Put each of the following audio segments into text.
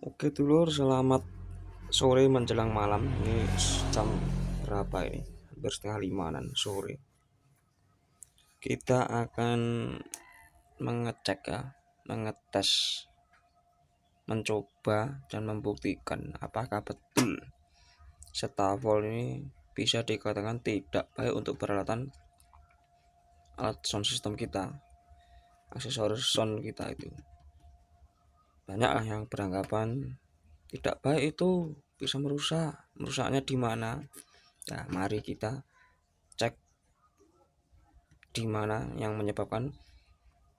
Oke dulur, selamat sore menjelang malam. Ini jam berapa ini? Hampir setengah limaan sore. Kita akan mengecek ya, mengetes, mencoba dan membuktikan apakah betul Setafol ini bisa dikatakan tidak baik untuk peralatan alat sound system kita, aksesoris sound kita itu. Banyak yang beranggapan tidak baik itu bisa merusaknya di mana. Nah, mari kita cek di mana yang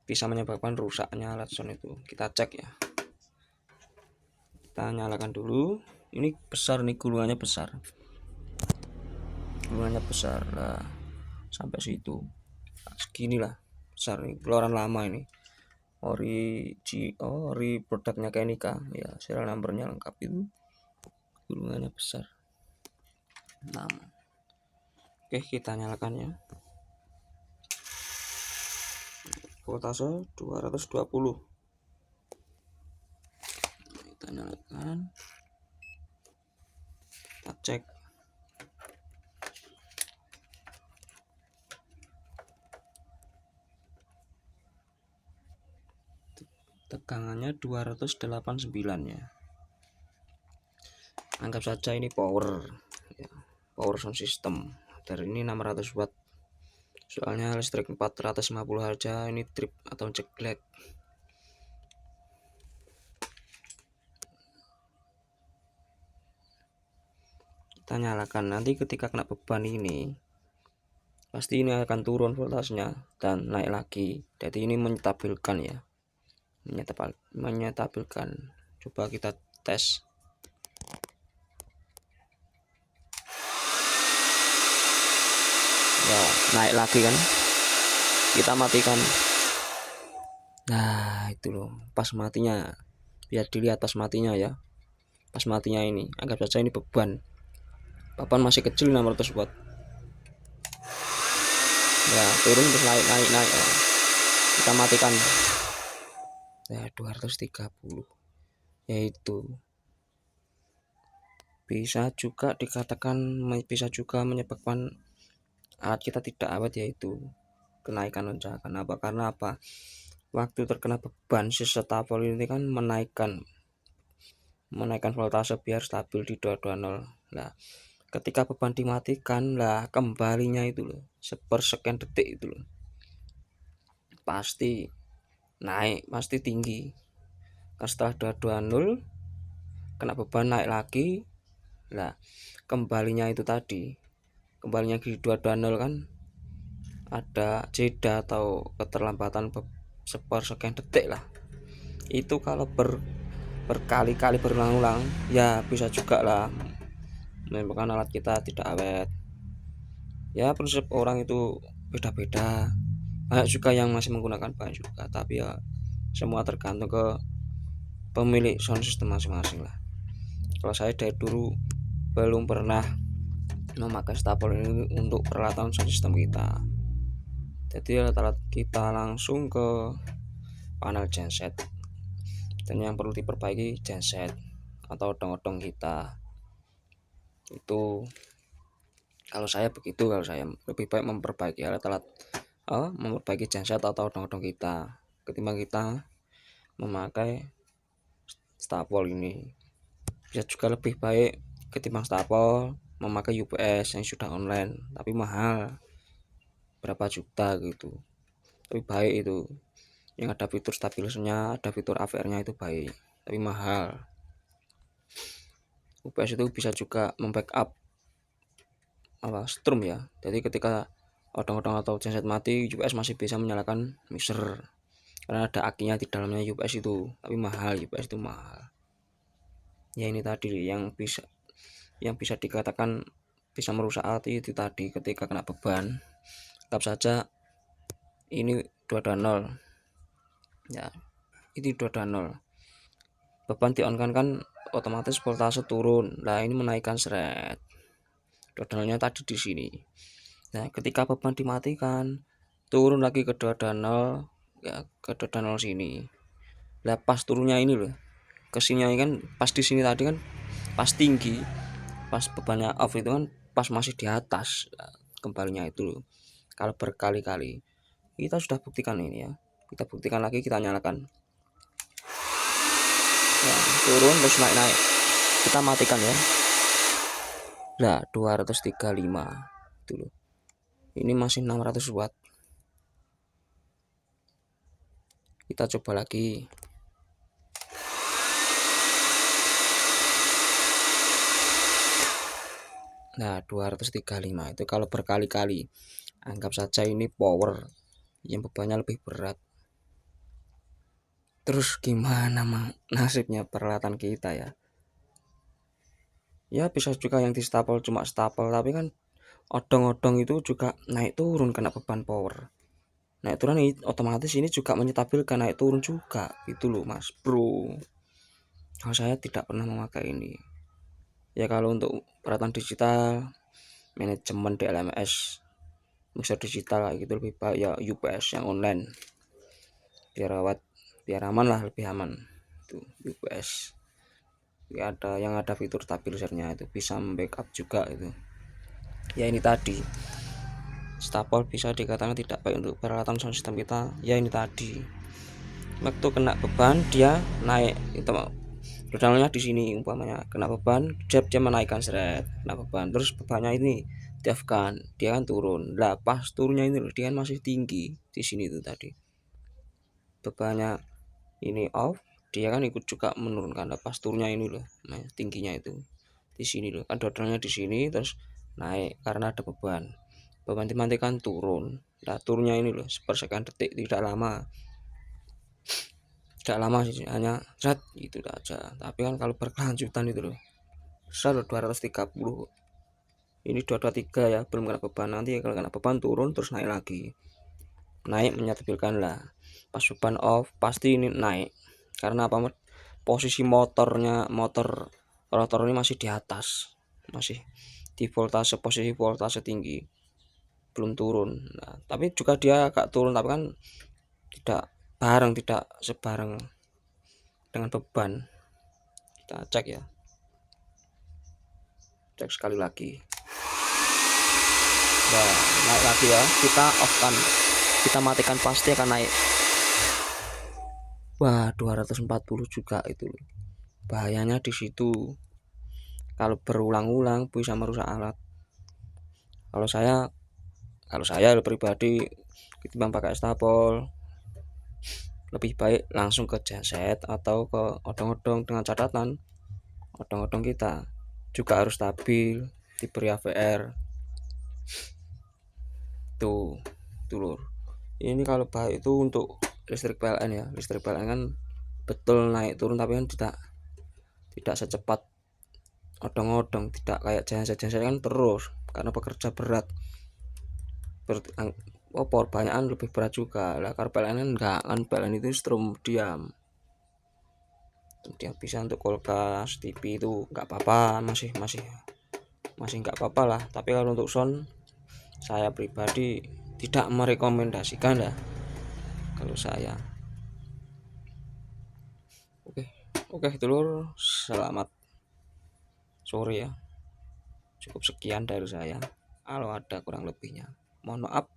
bisa menyebabkan rusaknya alat sound itu. Kita cek ya. Kita nyalakan dulu. Ini besar nih, gulungannya besar. Nah, sampai situ. Nah, segini lah besar nih, keluaran lama ini. Ori produknya Kenika ya, serial numbernya lengkap itu. Gulungannya besar. Nah, oke, kita nyalakan ya. Voltase 220. Kita nyalakan. Kita cek. Tegangannya 289 ya. Anggap saja ini power ya, power sound system. Dari ini 600 watt. Soalnya listrik 450 aja, ini trip atau jeglek. Kita nyalakan, nanti ketika kena beban ini pasti ini akan turun voltasenya dan naik lagi. Jadi ini menstabilkan ya. Menyetabilkan. Coba kita tes. Ya, naik lagi kan. Kita matikan. Nah, itu loh, pas matinya. Biar dilihat pas matinya ya. Pas matinya ini, anggap saja ini beban. Beban masih kecil 600 watt. Ya, turun terus naik ya. Kita matikan. Ya, 230. Yaitu bisa juga menyebabkan alat kita tidak awet, yaitu kenaikan lonjakan. Karena apa? Waktu terkena beban, si Setafol ini kan menaikkan voltase biar stabil di 220. Nah, ketika beban dimatikan lah, kembalinya itu loh, sepersekian detik itu loh, pasti naik, pasti tinggi. Kan setelah 220 kena beban naik lagi. Nah, kembalinya di 220 kan ada jeda atau keterlambatan sepersekian detik lah. Itu kalau berkali-kali berulang-ulang ya bisa juga lah menyebabkan alat kita tidak awet. Ya, prinsip orang itu beda-beda. Banyak juga yang masih menggunakan banyak juga, tapi ya semua tergantung ke pemilik sound system masing-masing lah. Kalau saya dari dulu belum pernah memakai Setafol ini untuk peralatan sound system kita. Jadi alat-alat kita langsung ke panel genset, dan yang perlu diperbaiki genset atau odong-odong kita. Itu kalau saya lebih baik memperbaiki memperbaiki genset atau odong-odong kita ketimbang kita memakai Setafol ini. Bisa juga lebih baik ketimbang Setafol memakai UPS yang sudah online tapi mahal, berapa juta gitu. Lebih baik itu yang ada fitur stabilisnya, ada fitur AVR-nya, itu baik tapi mahal. UPS itu bisa juga membackup strum ya. Jadi ketika odong-odong atau genset mati, UPS masih bisa menyalakan mixer karena ada akinya di dalamnya UPS itu. Tapi mahal, UPS itu mahal. Ya, ini tadi yang bisa dikatakan bisa merusak alat itu tadi ketika kena beban. Tetap saja ini 220 ya, ini 220. Beban di-on kan otomatis voltase turun. Nah, ini menaikkan seret. 220-nya tadi di sini. Nah, ketika beban dimatikan, turun lagi ke 220 ya, ke 220 sini. Nah, pas turunnya ini loh, kesini kan pas di sini tadi kan pas tinggi, pas bebannya off itu kan pas masih di atas kembalinya itu loh. Kalau berkali-kali kita sudah buktikan ini ya, kita buktikan lagi, kita nyalakan ya, turun terus naik kita matikan ya. Nah 235 itu loh, ini masih 600 watt. Kita coba lagi. Nah 235 itu kalau berkali-kali, anggap saja ini power yang bebannya lebih berat. Terus gimana nasibnya peralatan kita ya? Ya bisa juga yang di stapel cuma stapel, tapi kan odong-odong itu juga naik turun kena beban power. Naik turun otomatis ini juga menyetabilkan naik turun juga. Itu loh mas bro. Kalau saya tidak pernah memakai ini. Ya kalau untuk peralatan digital, manajemen DLMS, mixer digital gitu lebih baik ya UPS yang online. Biar aman lah, lebih aman. Itu UPS. Ya ada yang ada fitur stabilizernya, itu bisa backup juga itu. Ya ini tadi stapel bisa dikatakan tidak baik untuk peralatan sound system kita. Ya ini tadi waktu kena beban dia naik itu pedalnya di sini, umpamanya kena beban dia menaikkan seret, kena beban terus bebannya ini diafkan, dia kan turun lah. Pas turunnya ini loh dia kan masih tinggi di sini itu tadi, bebannya ini off, dia kan ikut juga menurunkan. Nah, pas turunnya ini loh, nah, tingginya itu di sini loh kan, dodolnya di sini terus naik karena ada beban dimatikan turun. Nah turunnya ini loh sepersekian detik, tidak lama sih, hanya zat itu aja. Tapi kan kalau berkelanjutan itu loh 230, ini 223 ya, belum kena beban. Nanti kalau kena beban turun terus naik lagi, naik menyatabilkan lah. Pas beban off pasti ini naik karena apa, posisi motor rotor ini masih di atas, masih di posisi voltase tinggi, belum turun. Nah, tapi juga dia agak turun, tapi kan tidak sebareng dengan beban. Kita cek ya, cek sekali lagi. Nah naik lagi ya, kita off kan, kita matikan pasti akan naik. Wah 240 juga itu. Bahayanya di situ kalau berulang-ulang bisa merusak alat. Kalau saya pribadi ketimbang pakai stapel, lebih baik langsung ke genset atau ke odong-odong, dengan catatan odong-odong kita juga harus stabil, diberi AVR tuh dulur. Ini kalau baik itu untuk listrik PLN ya, listrik PLN kan betul naik turun, tapi kan tidak secepat odong-odong, tidak kayak genset kan terus karena bekerja berat. Power banyakan lebih berat juga lah. Kalau PLN kan enggak, kan PLN itu strum diam, dia bisa untuk kulkas, TV itu nggak apa-apa, masih nggak apa-apa lah. Tapi kalau untuk sound saya pribadi tidak merekomendasikan lah kalau saya. Oke dulur, selamat sore ya. Cukup sekian dari saya. Kalau ada kurang lebihnya mohon maaf.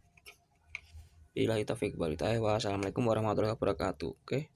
Bila itu walhidayah. Wassalamualaikum warahmatullahi wabarakatuh. Oke.